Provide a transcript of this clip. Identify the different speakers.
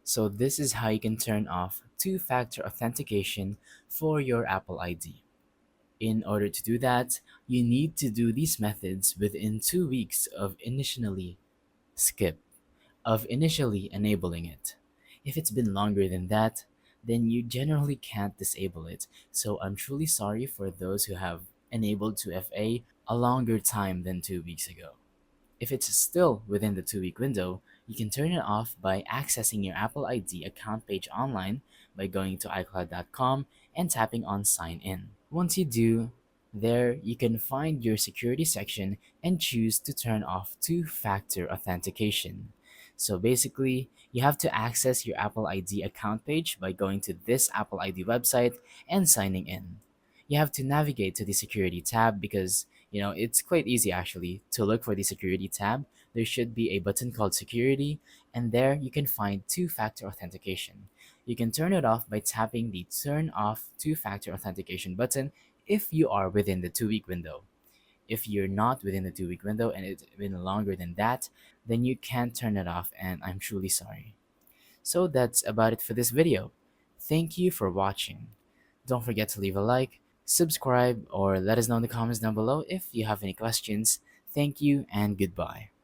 Speaker 1: So this is how you can turn off two-factor authentication for your Apple ID. In order to do that, you need to do these methods within 2 weeks skip, of initially enabling it. If it's been longer than that, then you generally can't disable it. So I'm truly sorry for those who have enabled 2FA a longer time than 2 weeks ago. If it's still within the 2 week window, you can turn it off by accessing your Apple ID account page online by going to iCloud.com and tapping on Sign In. Once you do, there you can find your security section and choose to turn off two-factor authentication. So basically, you have to access your Apple ID account page by going to this Apple ID website and signing in. You have to navigate to the security tab because it's quite easy actually to look for the security tab. There should be a button called security, and there you can find two-factor authentication. You can turn it off by tapping the turn off two-factor authentication button if you are within the 2 week window. If you're not within the 2 week window and it's been longer than that, then you can't turn it off, and I'm truly sorry. So that's about it for this video. Thank you for watching. Don't forget to leave a like, subscribe, or let us know in the comments down below if you have any questions. Thank you and goodbye.